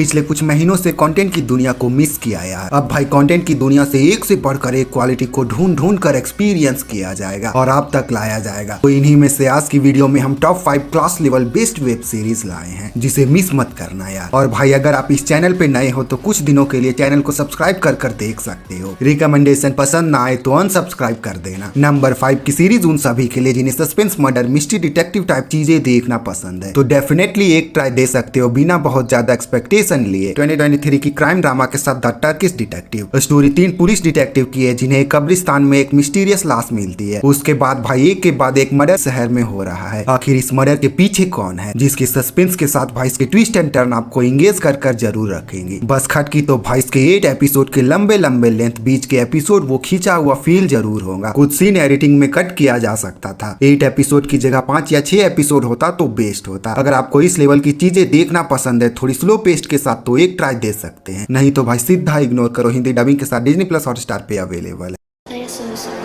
पिछले कुछ महीनों से कंटेंट की दुनिया को मिस किया यार। अब भाई कंटेंट की दुनिया से एक से बढ़कर एक क्वालिटी को ढूंढ ढूंढ कर एक्सपीरियंस किया जाएगा और आप तक लाया जाएगा। तो इन्हीं में से आज की वीडियो में हम top 5 class level best web series लाए हैं, जिसे मिस मत करना यार। और भाई अगर आप इस चैनल पे नए हो तो कुछ दिनों के लिए चैनल को सब्सक्राइब कर देख सकते हो। रिकमेंडेशन पसंद ना आए तो अनसब्सक्राइब कर देना। नंबर 5 की सीरीज उन सभी के लिए जिन्हें suspense, murder, mystery, detective type चीजें देखना पसंद है, तो डेफिनेटली एक ट्राई दे सकते हो बिना बहुत ज्यादा एक्सपेक्टेशन लिए। 2023 की क्राइम ड्रामा के साथ the Turkish detective. Story 3 police detective की है जिन्हें कब्रिस्तान में एक मिस्टीरियस लाश मिलती है। उसके बाद भाई एक के बाद एक मर्डर शहर में हो रहा है। आखिर इस मर्डर के पीछे कौन है, जिसके सस्पेंस के साथ भाई इसके ट्विस्ट एंड टर्न आपको इंगेज कर जरूर रखेंगे। बस खटकी तो भाई इसके 8 एपिसोड के लंबे लेंथ, बीच के एपिसोड वो खींचा हुआ फील जरूर होगा। कुछ सीन एडिटिंग में कट किया जा सकता था। 8 एपिसोड की जगह 5 या 6 एपिसोड होता तो बेस्ट होता। अगर आपको इस लेवल की चीजें देखना पसंद है थोड़ी स्लो पेस्ट के साथ, तो एक ट्राई दे सकते हैं, नहीं तो भाई सीधा इग्नोर करो। हिंदी डबिंग के साथ डिज्नी प्लस हॉटस्टार पे अवेलेबल है।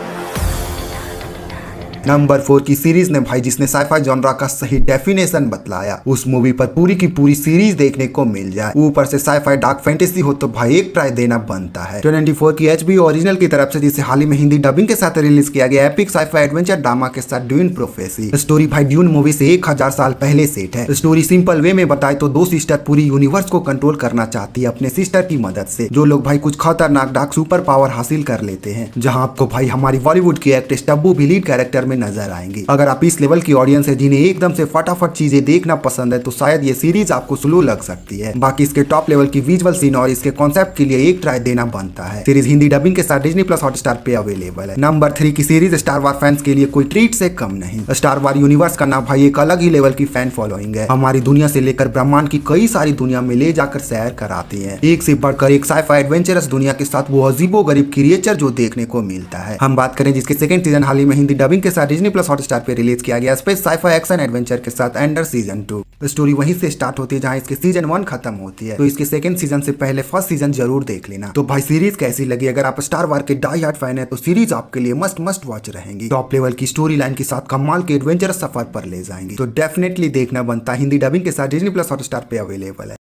नंबर 4 की सीरीज ने भाई जिसने साइफाई जॉनरा का सही डेफिनेशन बतलाया, उस मूवी पर पूरी की पूरी सीरीज देखने को मिल जाए, ऊपर से साइफाई डार्क फैंटेसी हो तो भाई एक ट्राई देना बनता है। 24 की HBO ओरिजिनल की तरफ से, जिसे हाल ही में हिंदी डबिंग के साथ रिलीज किया गया एपिक साइफाई एडवेंचर ड्रामा के साथ ड्यून प्रोफेसी। स्टोरी भाई ड्यून मूवी से 1000 साल पहले सेट है। स्टोरी सिंपल वे में बताए तो 2 सिस्टर पूरी यूनिवर्स को कंट्रोल करना चाहती है अपने सिस्टर की मदद से, जो लोग भाई कुछ खतरनाक डार्क सुपर पावर हासिल कर लेते हैं। जहाँ आपको भाई हमारी बॉलीवुड की एक्ट्रेस टब्बू भी लीड कैरेक्टर में नजर आएंगी। अगर आप इस लेवल की ऑडियंस है जिन्हें एकदम से फटाफट चीजें देखना पसंद है, तो शायद ये सीरीज आपको स्लो लग सकती है। बाकी इसके टॉप लेवल की विजुअल सीन और इसके कॉन्सेप्ट के लिए एक ट्राई देना बनता है। सीरीज हिंदी डबिंग के साथ डिज्नी प्लस हॉटस्टार पे अवेलेबल है। नंबर 3 की सीरीज स्टार वार फैंस के लिए कोई ट्रीट से कम नहीं। स्टार वार यूनिवर्स का नाम भाई एक अलग ही लेवल की फैन फॉलोइंग है। हमारी दुनिया से लेकर ब्रह्मांड की कई सारी दुनिया में ले जाकर सैर कराती है। एक से बढ़कर एक साइफाई एडवेंचरस दुनिया के साथ वो अजीबो गरीब क्रिएचर जो देखने को मिलता है। हम बात करें जिसके सेकंड सीजन हाल ही में हिंदी डबिंग के साथ डिज्नी प्लस हॉटस्टार पे रिलीज किया गया, स्पेस साइफाई एक्शन एडवेंचर के साथ एंडर सीजन 2। स्टोरी वहीं से स्टार्ट होती है जहां इसके सीजन 1 खत्म होती है, तो इसके सेकंड सीजन से पहले फर्स्ट सीजन जरूर देख लेना। तो भाई सीरीज कैसी लगी? अगर आप स्टार वार के डाई हार्ड फैन है तो सीरीज आपके लिए मस्ट वॉच रहेंगी। टॉप लेवल की स्टोरी लाइन के साथ कमाल के एडवेंचरस सफर पर ले जाएंगी, तो डेफिनेटली देखना बनता है। हिंदी डबिंग के साथ डिज्नी प्लस हॉटस्टार पे अवेलेबल है।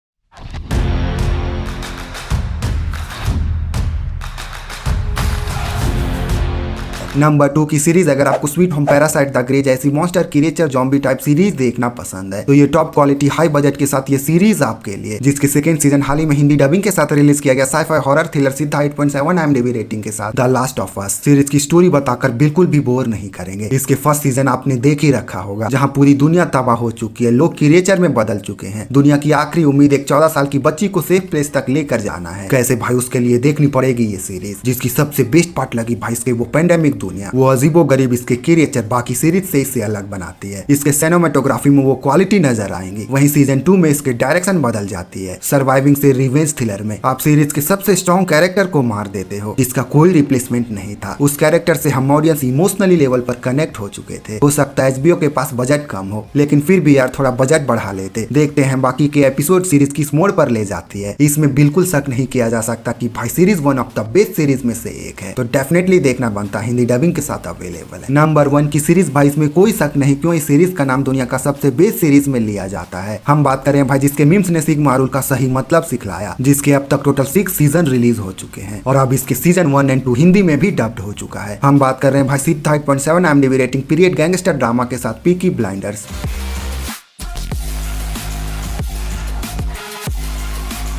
नंबर 2 की सीरीज, अगर आपको Sweet Home Parasyte The Grey जैसी monster creature zombie type series देखना पसंद है, तो ये टॉप क्वालिटी हाई बजट के साथ ये सीरीज आपके लिए, जिसके सेकंड सीजन हाल ही में हिंदी डबिंग के साथ रिलीज किया गया साइफाई हॉरर थ्रिलर सीधा 8.7 IMDb रेटिंग के साथ the last of us. Series की स्टोरी बताकर बिल्कुल भी बोर नहीं करेंगे। इसके फर्स्ट सीजन आपने देख ही रखा होगा, जहाँ पूरी दुनिया तबाह हो चुकी है, लोग क्रिएचर में बदल चुके हैं। दुनिया की आखिरी उम्मीद एक 14 साल की बच्ची को सेफ प्लेस तक लेकर जाना है। कैसे भाई उसके लिए देखनी पड़ेगी ये सीरीज, जिसकी सबसे बेस्ट पार्ट लगी भाई इसके वो पेंडेमिक दुनिया, वो अजीबो गरीब इसके क्रिएचर बाकी सीरीज से इसे अलग बनाती है। इसके सिनेमेटोग्राफी में वो क्वालिटी नजर आएंगी। वहीं सीजन 2 में इसके डायरेक्शन बदल जाती है। सर्वाइविंग से रिवेंज थ्रिलर में आप सीरीज के सबसे स्ट्रॉन्ग कैरेक्टर को मार देते हो, जिसका कोई रिप्लेसमेंट नहीं था। उस कैरेक्टर से हम ऑडियंस इमोशनली लेवल पर कनेक्ट हो चुके थे। हो सकता है HBO के पास बजट कम हो, लेकिन फिर भी यार थोड़ा बजट बढ़ा लेते। देखते हैं बाकी के एपिसोड सीरीज किस मोड़ पर ले जाती है। इसमें बिल्कुल शक नहीं किया जा सकता कि भाई series one of the best series में से एक है, तो डेफिनेटली देखना बनता है। हिंदी डबिंग के साथ अवेलेबल है। नंबर 1 की सीरीज भाई, इसमें कोई शक नहीं क्यों इस सीरीज का नाम दुनिया का सबसे बेस्ट सीरीज में लिया जाता है। हम बात करें भाई जिसके मीम्स ने सिग्मा रूल का सही मतलब सिखलाया, जिसके अब तक टोटल 6 सीजन रिलीज हो चुके हैं और अब इसके सीजन 1 और 2 हिंदी में भी डब्ड हो चुका है। हम बात कर रहे हैं भाई सीधा 8.7 IMDb rating period gangster drama के साथ पीकी ब्लाइंडर्स।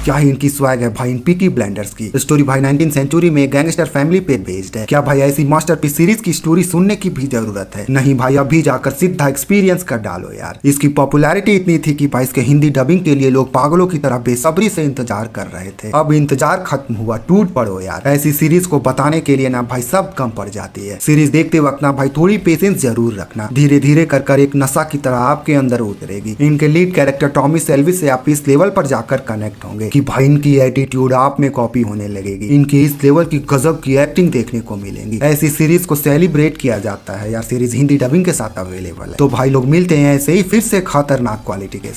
क्या ही इनकी स्वैग है भाई इन पीकी ब्लाइंडर्स की। स्टोरी भाई 19th सेंचुरी में गैंगस्टर फैमिली पे बेस्ड है। क्या भाई ऐसी मास्टरपीस सीरीज की स्टोरी सुनने की भी जरूरत है? नहीं भाई, अभी जाकर सीधा एक्सपीरियंस कर डालो यार। इसकी पॉपुलैरिटी इतनी थी कि भाई इसके हिंदी डबिंग के लिए लोग पागलों की तरह बेसब्री से इंतजार कर रहे थे। अब इंतजार खत्म हुआ, टूट पड़ो यार। ऐसी सीरीज को बताने के लिए ना भाई सब कम पड़ जाती है। सीरीज देखते वक्त ना भाई थोड़ी पेशेंस जरूर रखना, धीरे धीरे कर एक नशा की तरह आपके अंदर उतरेगी। इनके लीड कैरेक्टर टॉमी सेल्वी से आप इस लेवल पर जाकर कनेक्ट होंगे कि भाई इनकी एटीट्यूड आप में कॉपी होने लगेगी। इनकी इस लेवल की गजब की एक्टिंग देखने को मिलेगी। ऐसी सीरीज को सेलिब्रेट किया जाता है यार। सीरीज हिंदी डबिंग के साथ अवेलेबल है। तो भाई लोग मिलते हैं ऐसे ही फिर से खतरनाक क्वालिटी के साथ।